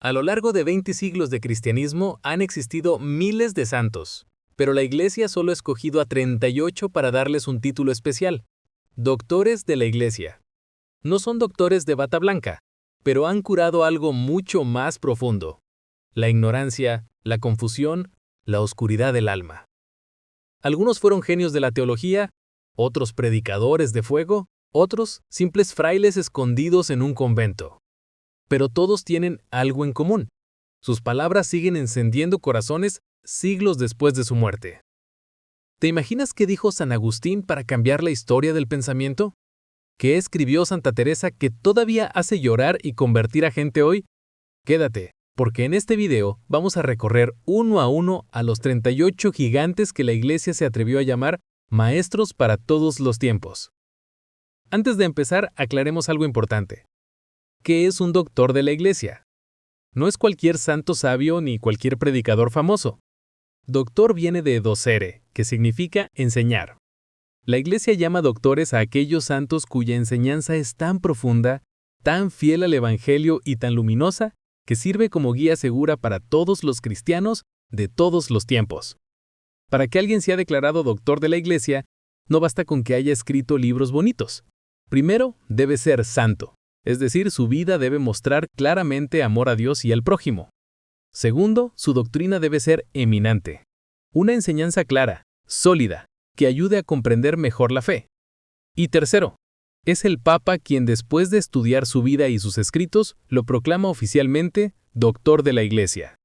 A lo largo de 20 siglos de cristianismo han existido miles de santos, pero la Iglesia solo ha escogido a 38 para darles un título especial: doctores de la Iglesia. No son doctores de bata blanca, pero han curado algo mucho más profundo: la ignorancia, la confusión, la oscuridad del alma. Algunos fueron genios de la teología, otros predicadores de fuego, otros simples frailes escondidos en un convento. Pero todos tienen algo en común: sus palabras siguen encendiendo corazones siglos después de su muerte. ¿Te imaginas qué dijo San Agustín para cambiar la historia del pensamiento? ¿Qué escribió Santa Teresa que todavía hace llorar y convertir a gente hoy? Quédate, porque en este video vamos a recorrer uno a uno a los 38 gigantes que la Iglesia se atrevió a llamar maestros para todos los tiempos. Antes de empezar, aclaremos algo importante. ¿Qué es un doctor de la Iglesia? No es cualquier santo sabio ni cualquier predicador famoso. Doctor viene de docere, que significa enseñar. La Iglesia llama doctores a aquellos santos cuya enseñanza es tan profunda, tan fiel al Evangelio y tan luminosa, que sirve como guía segura para todos los cristianos de todos los tiempos. Para que alguien sea declarado doctor de la Iglesia, no basta con que haya escrito libros bonitos. Primero, debe ser santo, es decir, su vida debe mostrar claramente amor a Dios y al prójimo. Segundo, su doctrina debe ser eminente. Una enseñanza clara, sólida, que ayude a comprender mejor la fe. Y tercero, es el Papa quien, después de estudiar su vida y sus escritos, lo proclama oficialmente doctor de la Iglesia.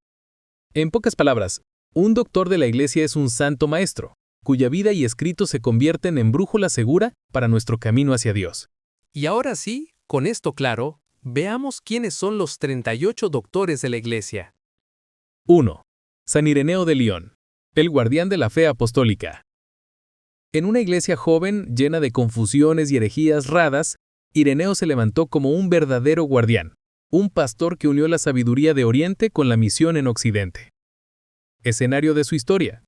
En pocas palabras, un doctor de la Iglesia es un santo maestro, cuya vida y escritos se convierten en brújula segura para nuestro camino hacia Dios. Y ahora sí, con esto claro, veamos quiénes son los 38 doctores de la Iglesia. 1. San Ireneo de León, el guardián de la fe apostólica. En una iglesia joven, llena de confusiones y herejías raras, Ireneo se levantó como un verdadero guardián, un pastor que unió la sabiduría de Oriente con la misión en Occidente. Escenario de su historia: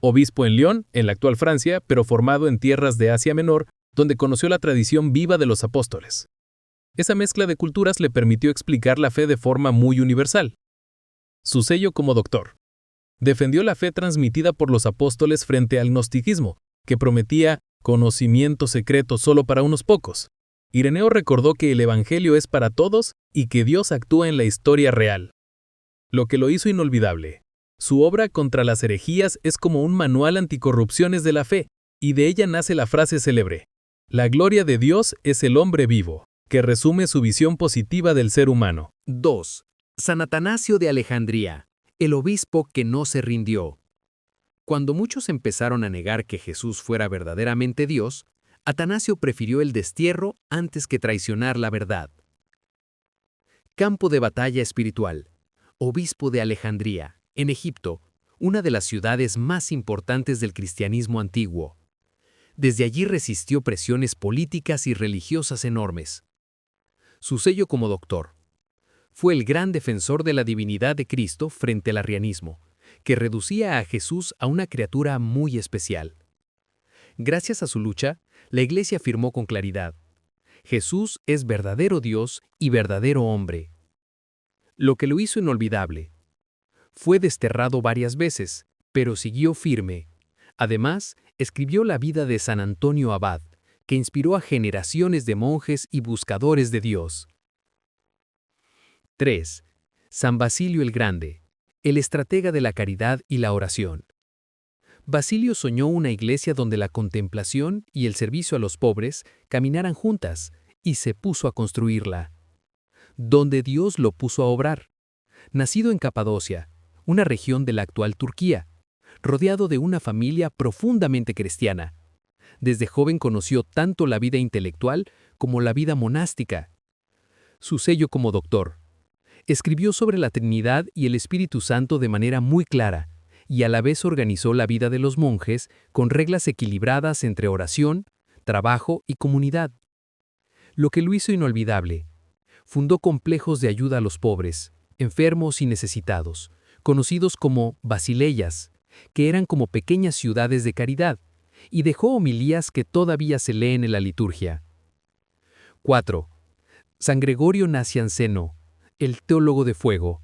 obispo en León, en la actual Francia, pero formado en tierras de Asia Menor, donde conoció la tradición viva de los apóstoles. Esa mezcla de culturas le permitió explicar la fe de forma muy universal. Su sello como doctor: defendió la fe transmitida por los apóstoles frente al gnosticismo, que prometía conocimiento secreto solo para unos pocos. Ireneo recordó que el Evangelio es para todos y que Dios actúa en la historia real. Lo que lo hizo inolvidable: su obra contra las herejías es como un manual anticorrupciones de la fe, y de ella nace la frase célebre: la gloria de Dios es el hombre vivo, que resume su visión positiva del ser humano. 2. San Atanasio de Alejandría, el obispo que no se rindió. Cuando muchos empezaron a negar que Jesús fuera verdaderamente Dios, Atanasio prefirió el destierro antes que traicionar la verdad. Campo de batalla espiritual. Obispo de Alejandría, en Egipto, una de las ciudades más importantes del cristianismo antiguo. Desde allí resistió presiones políticas y religiosas enormes. Su sello como doctor: fue el gran defensor de la divinidad de Cristo frente al arrianismo, que reducía a Jesús a una criatura muy especial. Gracias a su lucha, la Iglesia afirmó con claridad: Jesús es verdadero Dios y verdadero hombre. Lo que lo hizo inolvidable: fue desterrado varias veces, pero siguió firme. Además, escribió la vida de San Antonio Abad, que inspiró a generaciones de monjes y buscadores de Dios. 3. San Basilio el Grande, el estratega de la caridad y la oración. Basilio soñó una iglesia donde la contemplación y el servicio a los pobres caminaran juntas, y se puso a construirla. Donde Dios lo puso a obrar. Nacido en Capadocia, una región de la actual Turquía, rodeado de una familia profundamente cristiana. Desde joven conoció tanto la vida intelectual como la vida monástica. Su sello como doctor: escribió sobre la Trinidad y el Espíritu Santo de manera muy clara, y a la vez organizó la vida de los monjes con reglas equilibradas entre oración, trabajo y comunidad. Lo que lo hizo inolvidable: fundó complejos de ayuda a los pobres, enfermos y necesitados, conocidos como basileyas, que eran como pequeñas ciudades de caridad, y dejó homilías que todavía se leen en la liturgia. 4. San Gregorio Nacianceno, el teólogo de fuego.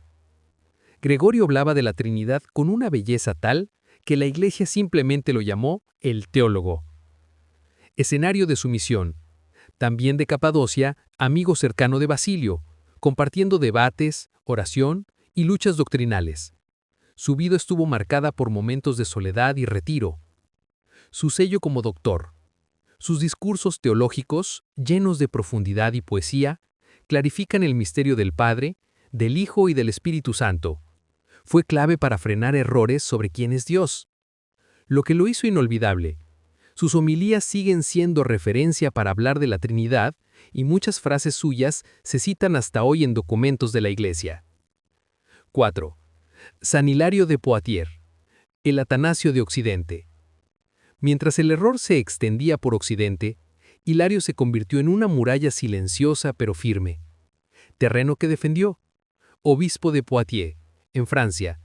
Gregorio hablaba de la Trinidad con una belleza tal que la Iglesia simplemente lo llamó el teólogo. Escenario de su misión. También de Capadocia, amigo cercano de Basilio, compartiendo debates, oración y luchas doctrinales. Su vida estuvo marcada por momentos de soledad y retiro. Su sello como doctor. Sus discursos teológicos, llenos de profundidad y poesía, clarifican el misterio del Padre, del Hijo y del Espíritu Santo. Fue clave para frenar errores sobre quién es Dios. Lo que lo hizo inolvidable. Sus homilías siguen siendo referencia para hablar de la Trinidad y muchas frases suyas se citan hasta hoy en documentos de la Iglesia. 4. San Hilario de Poitiers, el Atanasio de Occidente. Mientras el error se extendía por Occidente, Hilario se convirtió en una muralla silenciosa pero firme. Terreno que defendió. Obispo de Poitiers, en Francia,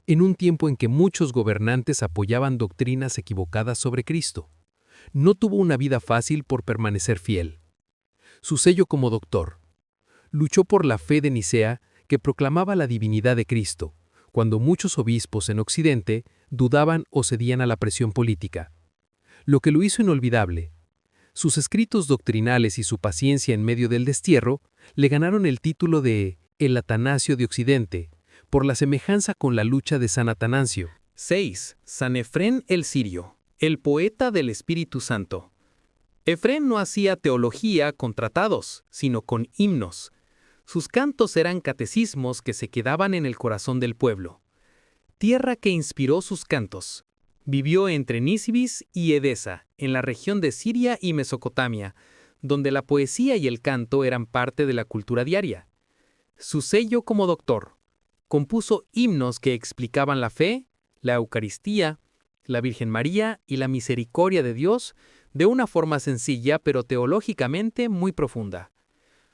en un tiempo en que muchos gobernantes apoyaban doctrinas equivocadas sobre Cristo. No tuvo una vida fácil por permanecer fiel. Su sello como doctor. Luchó por la fe de Nicea que proclamaba la divinidad de Cristo, cuando muchos obispos en Occidente dudaban o cedían a la presión política. Lo que lo hizo inolvidable. Sus escritos doctrinales y su paciencia en medio del destierro le ganaron el título de el Atanasio de Occidente, por la semejanza con la lucha de San Atanasio. 6. San Efrén el Sirio, el poeta del Espíritu Santo. Efrén no hacía teología con tratados, sino con himnos. Sus cantos eran catecismos que se quedaban en el corazón del pueblo. Tierra que inspiró sus cantos. Vivió entre Nisibis y Edesa, en la región de Siria y Mesopotamia, donde la poesía y el canto eran parte de la cultura diaria. Su sello como doctor. Compuso himnos que explicaban la fe, la Eucaristía, la Virgen María y la misericordia de Dios de una forma sencilla pero teológicamente muy profunda.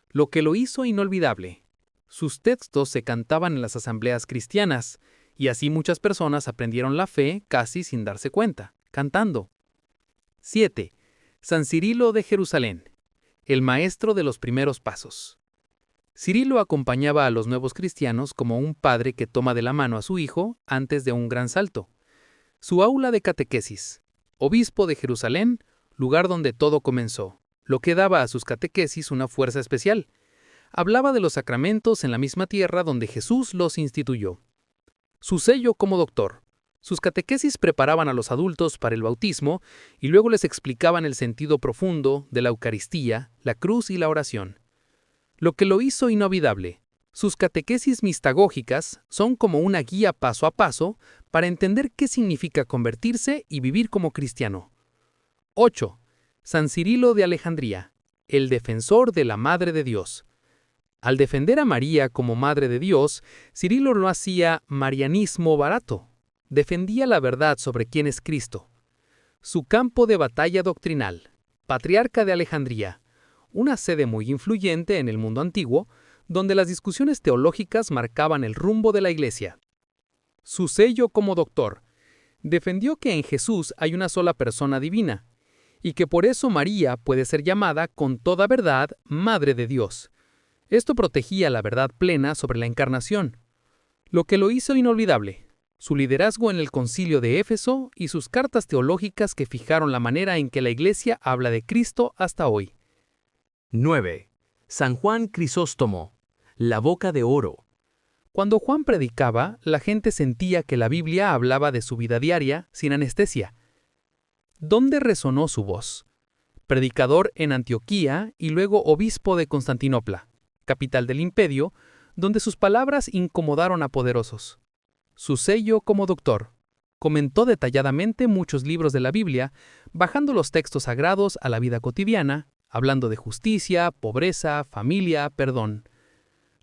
Lo que lo hizo inolvidable. Sus textos se cantaban en las asambleas cristianas, y así muchas personas aprendieron la fe casi sin darse cuenta, cantando. 7. San Cirilo de Jerusalén, el maestro de los primeros pasos. Cirilo acompañaba a los nuevos cristianos como un padre que toma de la mano a su hijo antes de un gran salto. Su aula de catequesis. Obispo de Jerusalén, lugar donde todo comenzó, lo que daba a sus catequesis una fuerza especial. Hablaba de los sacramentos en la misma tierra donde Jesús los instituyó. Su sello como doctor. Sus catequesis preparaban a los adultos para el bautismo y luego les explicaban el sentido profundo de la Eucaristía, la cruz y la oración. Lo que lo hizo inolvidable. Sus catequesis mistagógicas son como una guía paso a paso para entender qué significa convertirse y vivir como cristiano. 8. San Cirilo de Alejandría, el defensor de la Madre de Dios. Al defender a María como Madre de Dios, Cirilo no hacía marianismo barato. Defendía la verdad sobre quién es Cristo. Su campo de batalla doctrinal. Patriarca de Alejandría, una sede muy influyente en el mundo antiguo, donde las discusiones teológicas marcaban el rumbo de la Iglesia. Su sello como doctor. Defendió que en Jesús hay una sola persona divina, y que por eso María puede ser llamada con toda verdad Madre de Dios. Esto protegía la verdad plena sobre la encarnación. Lo que lo hizo inolvidable. Su liderazgo en el Concilio de Éfeso y sus cartas teológicas que fijaron la manera en que la Iglesia habla de Cristo hasta hoy. 9. San Juan Crisóstomo, la boca de oro. Cuando Juan predicaba, la gente sentía que la Biblia hablaba de su vida diaria, sin anestesia. ¿Dónde resonó su voz? Predicador en Antioquía y luego obispo de Constantinopla, capital del imperio, donde sus palabras incomodaron a poderosos. Su sello como doctor. Comentó detalladamente muchos libros de la Biblia, bajando los textos sagrados a la vida cotidiana, hablando de justicia, pobreza, familia, perdón.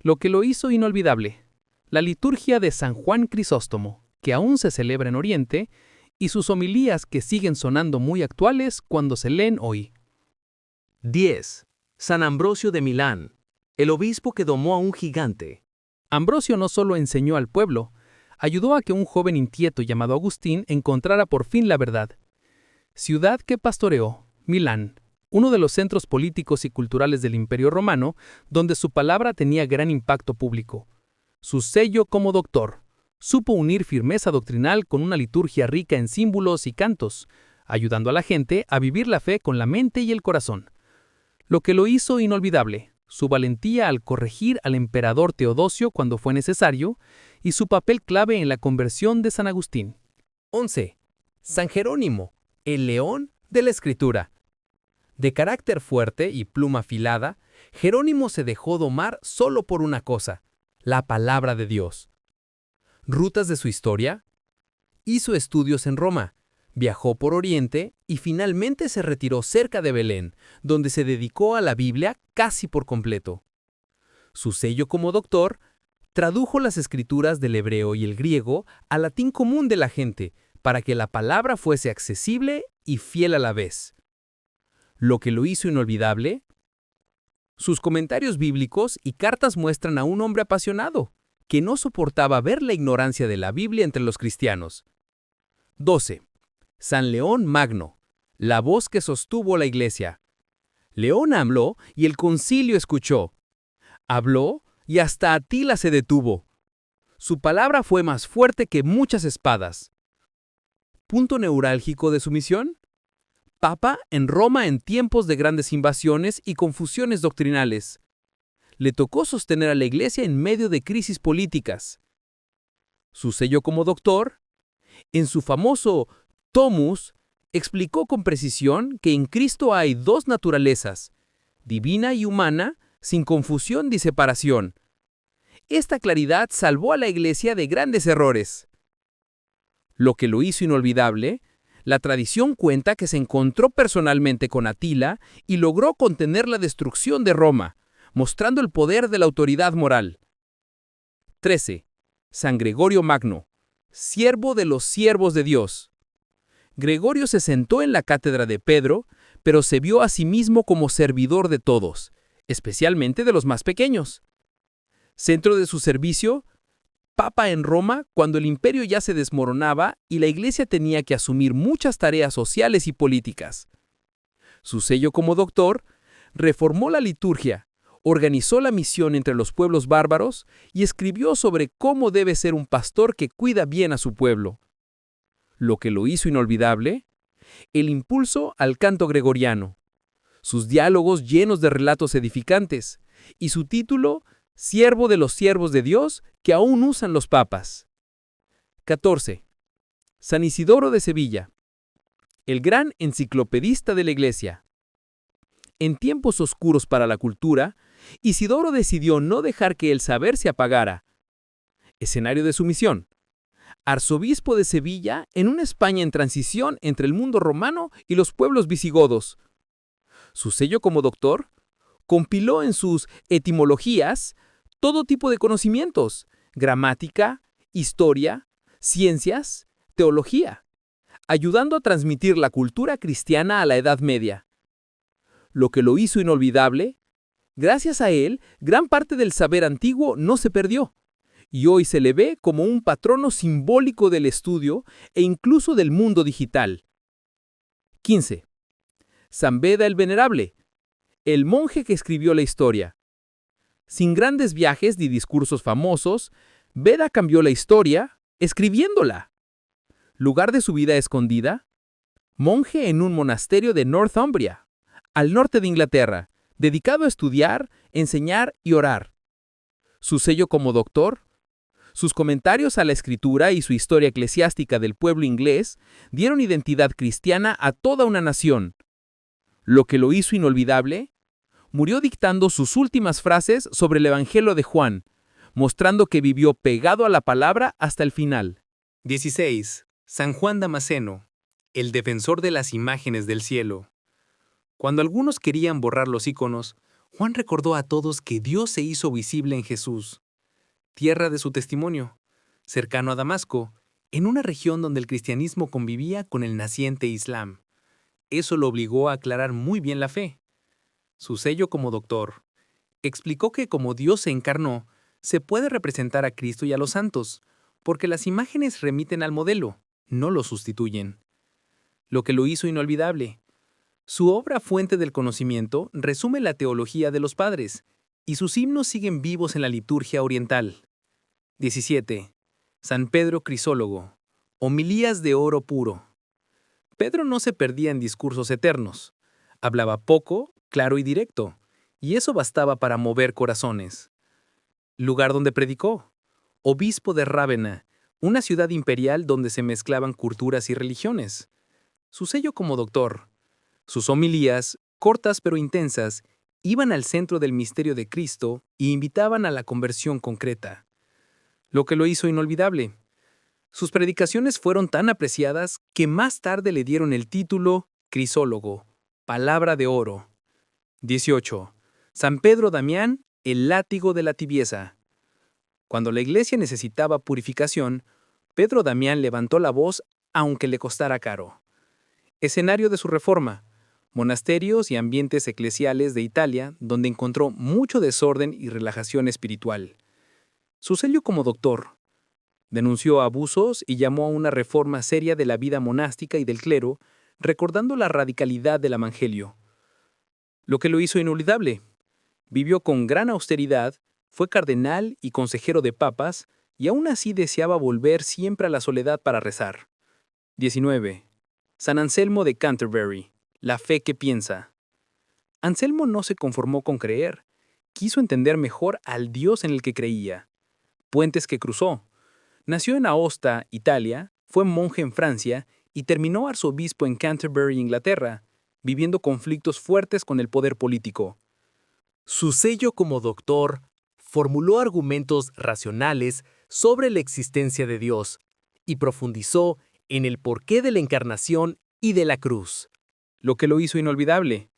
Lo que lo hizo inolvidable. La liturgia de San Juan Crisóstomo, que aún se celebra en Oriente, y sus homilías que siguen sonando muy actuales cuando se leen hoy. 10. San Ambrosio de Milán, el obispo que domó a un gigante. Ambrosio no solo enseñó al pueblo, ayudó a que un joven inquieto llamado Agustín encontrara por fin la verdad. Ciudad que pastoreó, Milán, uno de los centros políticos y culturales del Imperio Romano, donde su palabra tenía gran impacto público. Su sello como doctor. Supo unir firmeza doctrinal con una liturgia rica en símbolos y cantos, ayudando a la gente a vivir la fe con la mente y el corazón. Lo que lo hizo inolvidable, su valentía al corregir al emperador Teodosio cuando fue necesario, y su papel clave en la conversión de San Agustín. 11. San Jerónimo, el león de la Escritura. De carácter fuerte y pluma afilada, Jerónimo se dejó domar solo por una cosa: la palabra de Dios. Rutas de su historia. Hizo estudios en Roma, viajó por Oriente y finalmente se retiró cerca de Belén, donde se dedicó a la Biblia casi por completo. Su sello como doctor: tradujo las escrituras del hebreo y el griego al latín común de la gente, para que la palabra fuese accesible y fiel a la vez. Lo que lo hizo inolvidable. Sus comentarios bíblicos y cartas muestran a un hombre apasionado, que no soportaba ver la ignorancia de la Biblia entre los cristianos. 12. San León Magno, la voz que sostuvo la Iglesia. León habló y el concilio escuchó. Habló y hasta Atila se detuvo. Su palabra fue más fuerte que muchas espadas. Punto neurálgico de su misión: Papa en Roma en tiempos de grandes invasiones y confusiones doctrinales. Le tocó sostener a la Iglesia en medio de crisis políticas. Su sello como doctor: en su famoso Tomus, explicó con precisión que en Cristo hay dos naturalezas, divina y humana, sin confusión ni separación. Esta claridad salvó a la Iglesia de grandes errores. Lo que lo hizo inolvidable: la tradición cuenta que se encontró personalmente con Atila y logró contener la destrucción de Roma, mostrando el poder de la autoridad moral. 13. San Gregorio Magno, siervo de los siervos de Dios. Gregorio se sentó en la cátedra de Pedro, pero se vio a sí mismo como servidor de todos, especialmente de los más pequeños. Centro de su servicio: Papa en Roma cuando el imperio ya se desmoronaba y la Iglesia tenía que asumir muchas tareas sociales y políticas. Su sello como doctor: reformó la liturgia, organizó la misión entre los pueblos bárbaros y escribió sobre cómo debe ser un pastor que cuida bien a su pueblo. Lo que lo hizo inolvidable: el impulso al canto gregoriano, sus diálogos llenos de relatos edificantes y su título: Siervo de los siervos de Dios, que aún usan los papas. 14. San Isidoro de Sevilla, el gran enciclopedista de la Iglesia. En tiempos oscuros para la cultura, Isidoro decidió no dejar que el saber se apagara. Escenario de su misión: arzobispo de Sevilla en una España en transición entre el mundo romano y los pueblos visigodos. Su sello como doctor: compiló en sus etimologías todo tipo de conocimientos: gramática, historia, ciencias, teología, ayudando a transmitir la cultura cristiana a la Edad Media. Lo que lo hizo inolvidable: gracias a él, gran parte del saber antiguo no se perdió, y hoy se le ve como un patrono simbólico del estudio e incluso del mundo digital. 15. San Beda el Venerable, el monje que escribió la historia. Sin grandes viajes ni discursos famosos, Beda cambió la historia escribiéndola. Lugar de su vida escondida: monje en un monasterio de Northumbria, al norte de Inglaterra, dedicado a estudiar, enseñar y orar. Su sello como doctor: sus comentarios a la escritura y su historia eclesiástica del pueblo inglés dieron identidad cristiana a toda una nación. Lo que lo hizo inolvidable: murió dictando sus últimas frases sobre el Evangelio de Juan, mostrando que vivió pegado a la palabra hasta el final. 16. San Juan Damasceno, el defensor de las imágenes del cielo. Cuando algunos querían borrar los íconos, Juan recordó a todos que Dios se hizo visible en Jesús, tierra de su testimonio, cercano a Damasco, en una región donde el cristianismo convivía con el naciente Islam. Eso lo obligó a aclarar muy bien la fe. Su sello como doctor: explicó que como Dios se encarnó, se puede representar a Cristo y a los santos, porque las imágenes remiten al modelo, no lo sustituyen. Lo que lo hizo inolvidable: Su obra Fuente del Conocimiento resume la teología de los padres, y sus himnos siguen vivos en la liturgia oriental. 17. San Pedro Crisólogo. Homilías de oro puro. Pedro no se perdía en discursos eternos. Hablaba poco, claro y directo, y eso bastaba para mover corazones. Lugar donde predicó. Obispo de Rávena, una ciudad imperial donde se mezclaban culturas y religiones. Su sello como doctor. Sus homilías, cortas pero intensas, iban al centro del misterio de Cristo y invitaban a la conversión concreta. Lo que lo hizo inolvidable. Sus predicaciones fueron tan apreciadas que más tarde le dieron el título Crisólogo, palabra de oro. 18. San Pedro Damián, el látigo de la tibieza. Cuando la iglesia necesitaba purificación, Pedro Damián levantó la voz aunque le costara caro. Escenario de su reforma: monasterios y ambientes eclesiales de Italia, donde encontró mucho desorden y relajación espiritual. Su sello como doctor. Denunció abusos y llamó a una reforma seria de la vida monástica y del clero, recordando la radicalidad del evangelio. Lo que lo hizo inolvidable. Vivió con gran austeridad, fue cardenal y consejero de papas, y aún así deseaba volver siempre a la soledad para rezar. 19. San Anselmo de Canterbury. La fe que piensa. Anselmo no se conformó con creer, quiso entender mejor al Dios en el que creía. Puentes que cruzó. Nació en Aosta, Italia, fue monje en Francia y terminó arzobispo en Canterbury, Inglaterra, viviendo conflictos fuertes con el poder político. Su sello como doctor formuló argumentos racionales sobre la existencia de Dios y profundizó en el porqué de la encarnación y de la cruz. Lo que lo hizo inolvidable.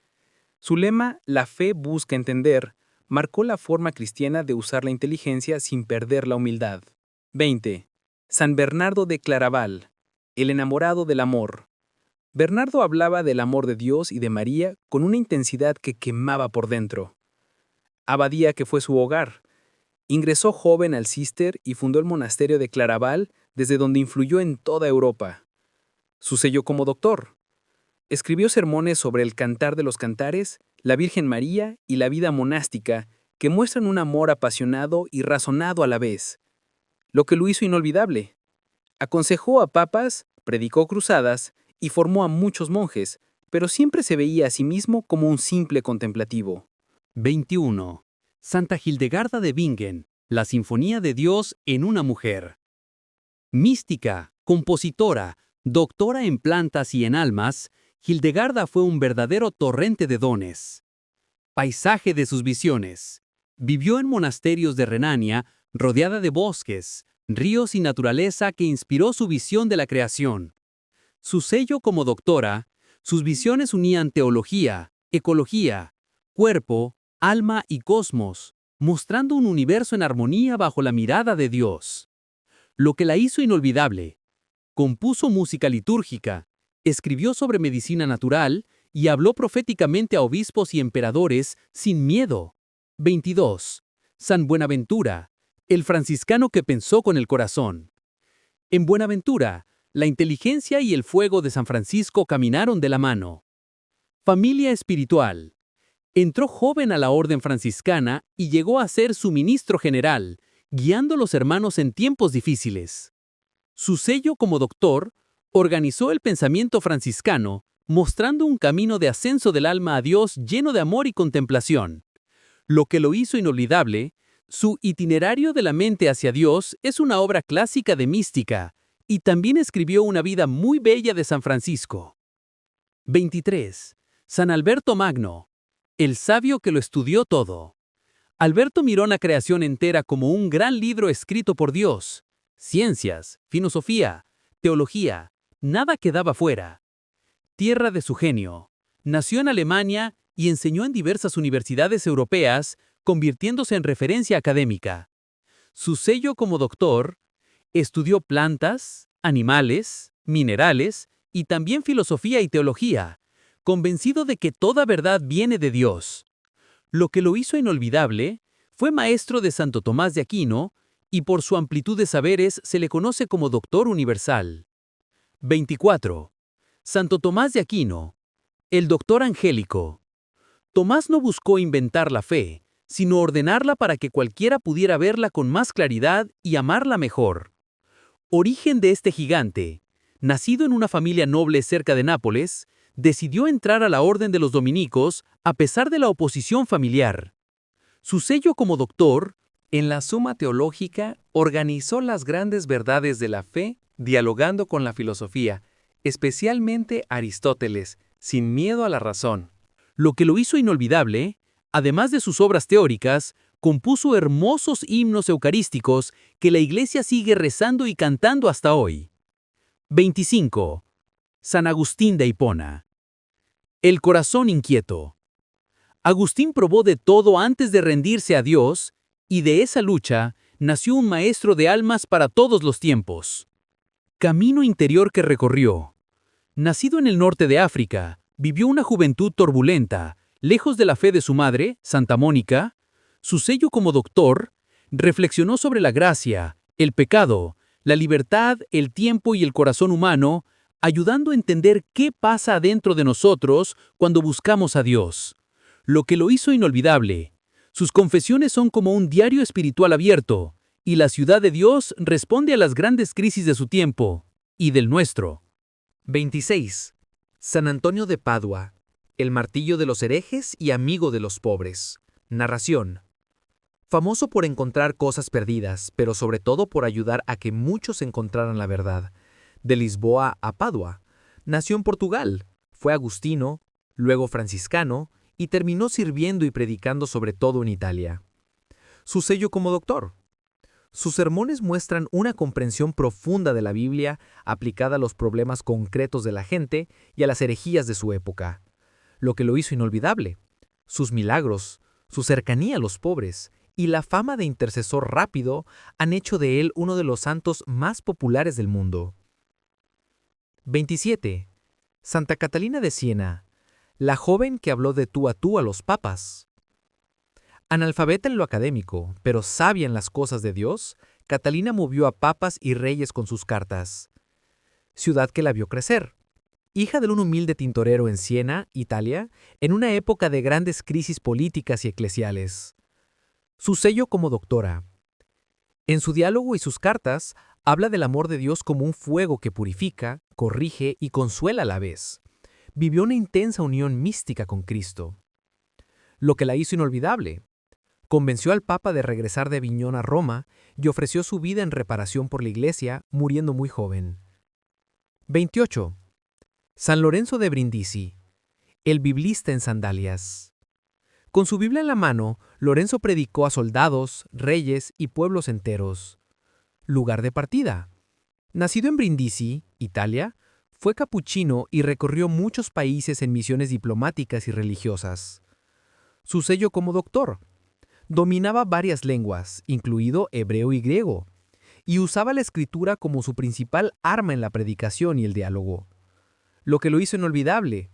Su lema, la fe busca entender, marcó la forma cristiana de usar la inteligencia sin perder la humildad. 20. San Bernardo de Claraval, el enamorado del amor. Bernardo hablaba del amor de Dios y de María con una intensidad que quemaba por dentro. Abadía que fue su hogar. Ingresó joven al Císter y fundó el monasterio de Claraval, desde donde influyó en toda Europa. Su sello como doctor. Escribió sermones sobre el Cantar de los Cantares, la Virgen María y la vida monástica, que muestran un amor apasionado y razonado a la vez. Lo que lo hizo inolvidable. Aconsejó a papas, predicó cruzadas y formó a muchos monjes, pero siempre se veía a sí mismo como un simple contemplativo. 21. Santa Hildegarda de Bingen, la Sinfonía de Dios en una mujer. Mística, compositora, doctora en plantas y en almas, Hildegarda fue un verdadero torrente de dones. Paisaje de sus visiones. Vivió en monasterios de Renania, rodeada de bosques, ríos y naturaleza que inspiró su visión de la creación. Su sello como doctora, sus visiones unían teología, ecología, cuerpo, alma y cosmos, mostrando un universo en armonía bajo la mirada de Dios. Lo que la hizo inolvidable. Compuso música litúrgica, escribió sobre medicina natural y habló proféticamente a obispos y emperadores sin miedo. 22. San Buenaventura, el franciscano que pensó con el corazón. En Buenaventura, la inteligencia y el fuego de San Francisco caminaron de la mano. Familia espiritual. Entró joven a la orden franciscana y llegó a ser su ministro general, guiando a los hermanos en tiempos difíciles. Su sello como doctor organizó el pensamiento franciscano, mostrando un camino de ascenso del alma a Dios lleno de amor y contemplación. Lo que lo hizo inolvidable, su Itinerario de la mente hacia Dios es una obra clásica de mística, y también escribió una vida muy bella de San Francisco. 23. San Alberto Magno, el sabio que lo estudió todo. Alberto miró la creación entera como un gran libro escrito por Dios. Ciencias, filosofía, teología, nada quedaba fuera. Tierra de su genio. Nació en Alemania y enseñó en diversas universidades europeas, convirtiéndose en referencia académica. Su sello como doctor, estudió plantas, animales, minerales y también filosofía y teología, convencido de que toda verdad viene de Dios. Lo que lo hizo inolvidable, fue maestro de Santo Tomás de Aquino y por su amplitud de saberes se le conoce como doctor universal. 24. Santo Tomás de Aquino. El doctor angélico. Tomás no buscó inventar la fe, sino ordenarla para que cualquiera pudiera verla con más claridad y amarla mejor. Origen de este gigante, nacido en una familia noble cerca de Nápoles, decidió entrar a la orden de los dominicos a pesar de la oposición familiar. Su sello como doctor, en la Suma Teológica, organizó las grandes verdades de la fe dialogando con la filosofía, especialmente Aristóteles, sin miedo a la razón. Lo que lo hizo inolvidable, además de sus obras teóricas, compuso hermosos himnos eucarísticos que la Iglesia sigue rezando y cantando hasta hoy. 25. San Agustín de Hipona. El corazón inquieto. Agustín probó de todo antes de rendirse a Dios, y de esa lucha nació un maestro de almas para todos los tiempos. Camino interior que recorrió. Nacido en el norte de África, vivió una juventud turbulenta, lejos de la fe de su madre, Santa Mónica. Su sello como doctor, reflexionó sobre la gracia, el pecado, la libertad, el tiempo y el corazón humano, ayudando a entender qué pasa adentro de nosotros cuando buscamos a Dios. Lo que lo hizo inolvidable. Sus confesiones son como un diario espiritual abierto, y la ciudad de Dios responde a las grandes crisis de su tiempo y del nuestro. 26. San Antonio de Padua, el martillo de los herejes y amigo de los pobres. Narración. Famoso por encontrar cosas perdidas, pero sobre todo por ayudar a que muchos encontraran la verdad. De Lisboa a Padua. Nació en Portugal, fue agustino, luego franciscano, y terminó sirviendo y predicando sobre todo en Italia. Su sello como doctor. Sus sermones muestran una comprensión profunda de la Biblia aplicada a los problemas concretos de la gente y a las herejías de su época. Lo que lo hizo inolvidable. Sus milagros, su cercanía a los pobres y la fama de intercesor rápido han hecho de él uno de los santos más populares del mundo. 27. Santa Catalina de Siena, la joven que habló de tú a los papas. Analfabeta en lo académico, pero sabia en las cosas de Dios, Catalina movió a papas y reyes con sus cartas. Ciudad que la vio crecer. Hija de un humilde tintorero en Siena, Italia, en una época de grandes crisis políticas y eclesiales. Su sello como doctora. En su diálogo y sus cartas, habla del amor de Dios como un fuego que purifica, corrige y consuela a la vez. Vivió una intensa unión mística con Cristo. Lo que la hizo inolvidable. Convenció al Papa de regresar de Aviñón a Roma y ofreció su vida en reparación por la Iglesia, muriendo muy joven. 28. San Lorenzo de Brindisi, el biblista en sandalias. Con su Biblia en la mano, Lorenzo predicó a soldados, reyes y pueblos enteros. Lugar de partida. Nacido en Brindisi, Italia, fue capuchino y recorrió muchos países en misiones diplomáticas y religiosas. Su sello como doctor. Dominaba varias lenguas, incluido hebreo y griego, y usaba la escritura como su principal arma en la predicación y el diálogo. Lo que lo hizo inolvidable.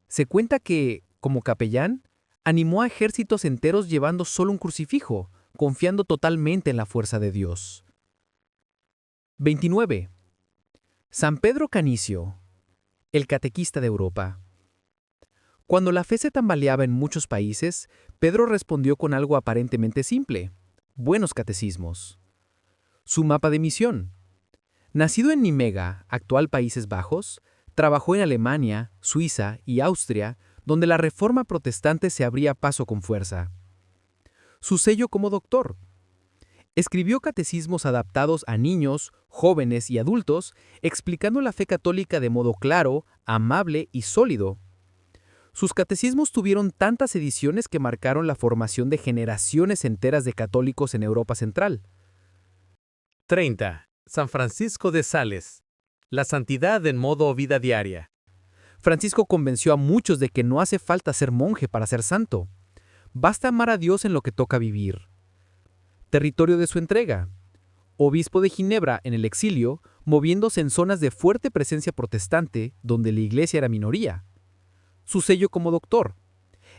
Se cuenta que, como capellán, animó a ejércitos enteros llevando solo un crucifijo, confiando totalmente en la fuerza de Dios. 29. San Pedro Canicio, el catequista de Europa. Cuando la fe se tambaleaba en muchos países, Pedro respondió con algo aparentemente simple: buenos catecismos. Su mapa de misión. Nacido en Nimega, actual Países Bajos, trabajó en Alemania, Suiza y Austria, donde la reforma protestante se abría paso con fuerza. Su sello como doctor. Escribió catecismos adaptados a niños, jóvenes y adultos, explicando la fe católica de modo claro, amable y sólido. Sus catecismos tuvieron tantas ediciones que marcaron la formación de generaciones enteras de católicos en Europa Central. 30. San Francisco de Sales. La santidad en modo vida diaria. Francisco convenció a muchos de que no hace falta ser monje para ser santo. Basta amar a Dios en lo que toca vivir. Territorio de su entrega. Obispo de Ginebra en el exilio, moviéndose en zonas de fuerte presencia protestante, donde la iglesia era minoría. Su sello como doctor.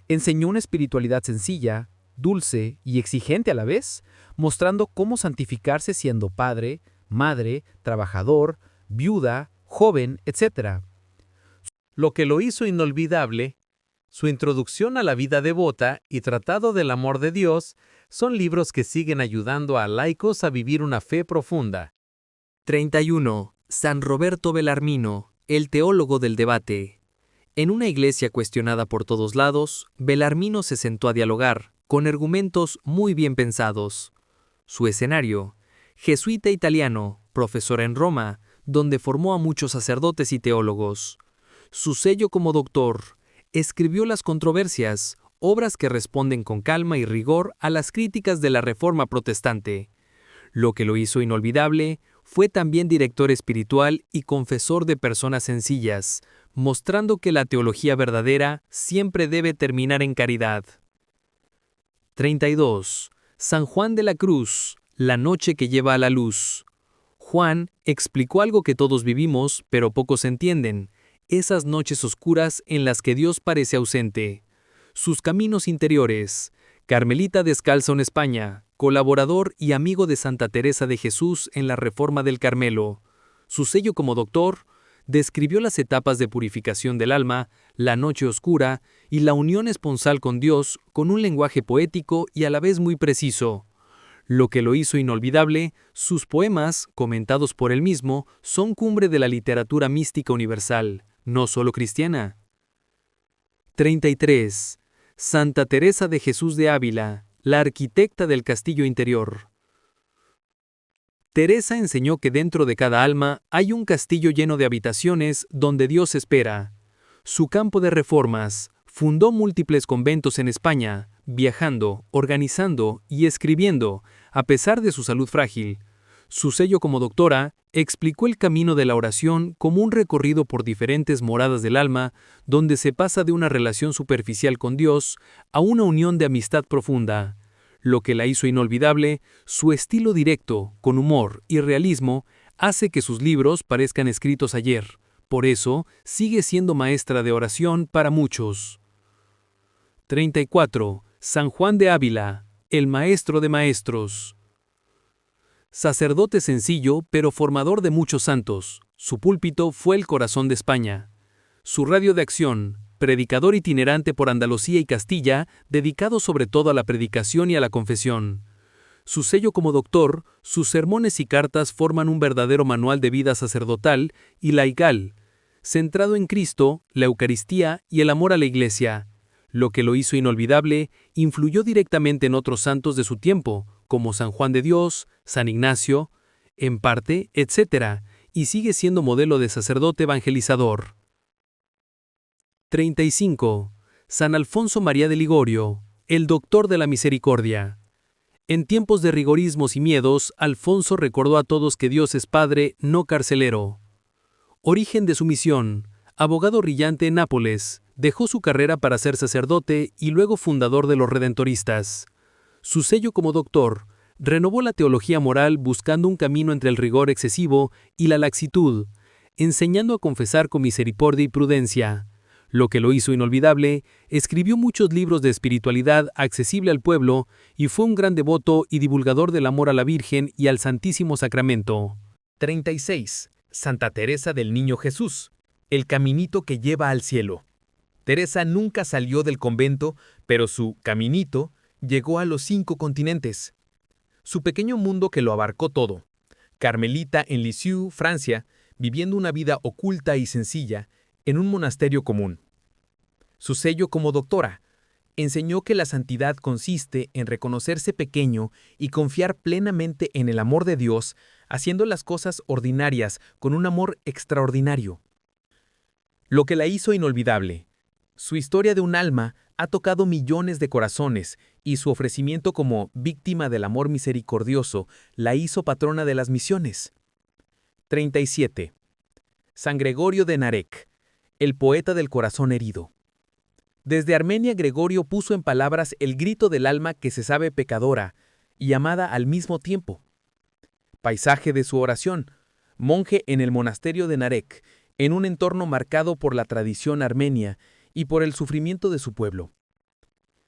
Enseñó una espiritualidad sencilla, dulce y exigente a la vez, mostrando cómo santificarse siendo padre, madre, trabajador, viuda, joven, etc. Lo que lo hizo inolvidable, su introducción a la vida devota y Tratado del Amor de Dios son libros que siguen ayudando a laicos a vivir una fe profunda. 31. San Roberto Bellarmino, el teólogo del debate. En una iglesia cuestionada por todos lados, Bellarmino se sentó a dialogar, con argumentos muy bien pensados. Su escenario: jesuita italiano, profesor en Roma, donde formó a muchos sacerdotes y teólogos. Su sello como doctor: escribió Las Controversias, obras que responden con calma y rigor a las críticas de la Reforma protestante. Lo que lo hizo inolvidable, fue también director espiritual y confesor de personas sencillas, mostrando que la teología verdadera siempre debe terminar en caridad. 32. San Juan de la Cruz, la noche que lleva a la luz. Juan explicó algo que todos vivimos, pero pocos entienden: esas noches oscuras en las que Dios parece ausente. Sus caminos interiores. Carmelita descalzo en España, colaborador y amigo de Santa Teresa de Jesús en la Reforma del Carmelo. Su sello como doctor: describió las etapas de purificación del alma, la noche oscura y la unión esponsal con Dios con un lenguaje poético y a la vez muy preciso. Lo que lo hizo inolvidable, sus poemas, comentados por él mismo, son cumbre de la literatura mística universal, no solo cristiana. 33. Santa Teresa de Jesús de Ávila, la arquitecta del castillo interior. Teresa enseñó que dentro de cada alma hay un castillo lleno de habitaciones donde Dios espera. Su campo de reformas: fundó múltiples conventos en España, viajando, organizando y escribiendo, a pesar de su salud frágil. Su sello como doctora: explicó el camino de la oración como un recorrido por diferentes moradas del alma, donde se pasa de una relación superficial con Dios a una unión de amistad profunda. Lo que la hizo inolvidable, su estilo directo, con humor y realismo, hace que sus libros parezcan escritos ayer. Por eso, sigue siendo maestra de oración para muchos. 34. San Juan de Ávila, el maestro de maestros. Sacerdote sencillo, pero formador de muchos santos, su púlpito fue el corazón de España. Su radio de acción: predicador itinerante por Andalucía y Castilla, dedicado sobre todo a la predicación y a la confesión. Su sello como doctor: sus sermones y cartas forman un verdadero manual de vida sacerdotal y laical, centrado en Cristo, la Eucaristía y el amor a la Iglesia. Lo que lo hizo inolvidable, influyó directamente en otros santos de su tiempo, como San Juan de Dios, San Ignacio, en parte, etc., y sigue siendo modelo de sacerdote evangelizador. 35. San Alfonso María de Ligorio, el doctor de la misericordia. En tiempos de rigorismos y miedos, Alfonso recordó a todos que Dios es Padre, no carcelero. Origen de su misión: abogado brillante en Nápoles, dejó su carrera para ser sacerdote y luego fundador de los Redentoristas. Su sello como doctor: renovó la teología moral buscando un camino entre el rigor excesivo y la laxitud, enseñando a confesar con misericordia y prudencia. Lo que lo hizo inolvidable, escribió muchos libros de espiritualidad accesible al pueblo y fue un gran devoto y divulgador del amor a la Virgen y al Santísimo Sacramento. 36. Santa Teresa del Niño Jesús, el caminito que lleva al cielo. Teresa nunca salió del convento, pero su caminito llegó a los 5 continentes. Su pequeño mundo que lo abarcó todo. Carmelita en Lisieux, Francia, viviendo una vida oculta y sencilla en un monasterio común. Su sello como doctora: enseñó que la santidad consiste en reconocerse pequeño y confiar plenamente en el amor de Dios, haciendo las cosas ordinarias con un amor extraordinario. Lo que la hizo inolvidable: su historia de un alma ha tocado millones de corazones y su ofrecimiento como víctima del amor misericordioso la hizo patrona de las misiones. 37. San Gregorio de Narek, el poeta del corazón herido. Desde Armenia, Gregorio puso en palabras el grito del alma que se sabe pecadora y amada al mismo tiempo. Paisaje de su oración: monje en el monasterio de Narek, en un entorno marcado por la tradición armenia y por el sufrimiento de su pueblo.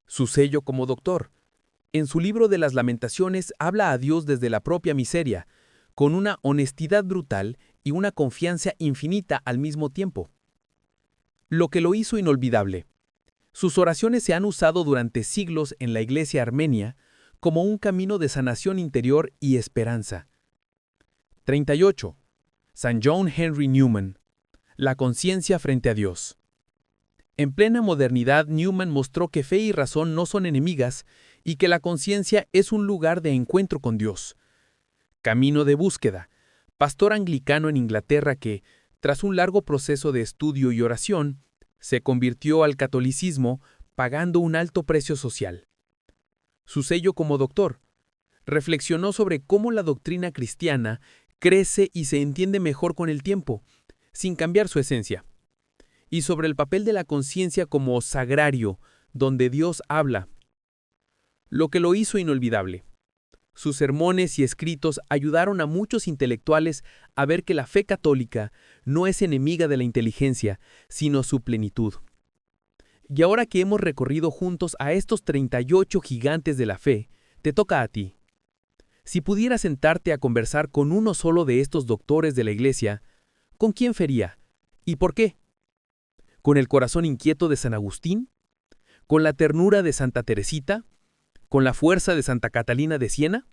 Su sello como doctor: en su libro de las Lamentaciones habla a Dios desde la propia miseria, con una honestidad brutal y una confianza infinita al mismo tiempo. Lo que lo hizo inolvidable. Sus oraciones se han usado durante siglos en la Iglesia armenia como un camino de sanación interior y esperanza. 38. San John Henry Newman. La conciencia frente a Dios. En plena modernidad, Newman mostró que fe y razón no son enemigas y que la conciencia es un lugar de encuentro con Dios. Camino de búsqueda. Pastor anglicano en Inglaterra que, tras un largo proceso de estudio y oración, se convirtió al catolicismo pagando un alto precio social. Su sello como doctor. Reflexionó sobre cómo la doctrina cristiana crece y se entiende mejor con el tiempo, sin cambiar su esencia. Y sobre el papel de la conciencia como sagrario, donde Dios habla. Lo que lo hizo inolvidable. Sus sermones y escritos ayudaron a muchos intelectuales a ver que la fe católica no es enemiga de la inteligencia, sino su plenitud. Y ahora que hemos recorrido juntos a estos 38 gigantes de la fe, te toca a ti. Si pudieras sentarte a conversar con uno solo de estos doctores de la Iglesia, ¿con quién sería? ¿Y por qué? ¿Con el corazón inquieto de San Agustín? ¿Con la ternura de Santa Teresita? ¿Con la fuerza de Santa Catalina de Siena?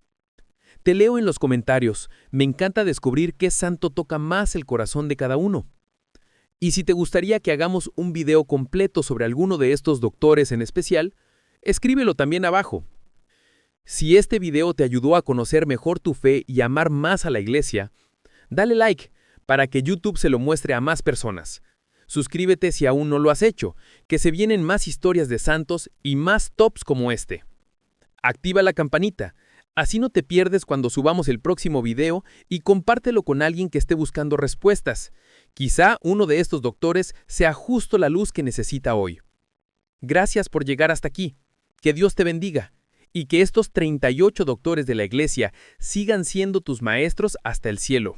Te leo en los comentarios, me encanta descubrir qué santo toca más el corazón de cada uno. Y si te gustaría que hagamos un video completo sobre alguno de estos doctores en especial, escríbelo también abajo. Si este video te ayudó a conocer mejor tu fe y amar más a la Iglesia, dale like para que YouTube se lo muestre a más personas. Suscríbete si aún no lo has hecho, que se vienen más historias de santos y más tops como este. Activa la campanita, así no te pierdes cuando subamos el próximo video y compártelo con alguien que esté buscando respuestas. Quizá uno de estos doctores sea justo la luz que necesita hoy. Gracias por llegar hasta aquí. Que Dios te bendiga y que estos 38 doctores de la Iglesia sigan siendo tus maestros hasta el cielo.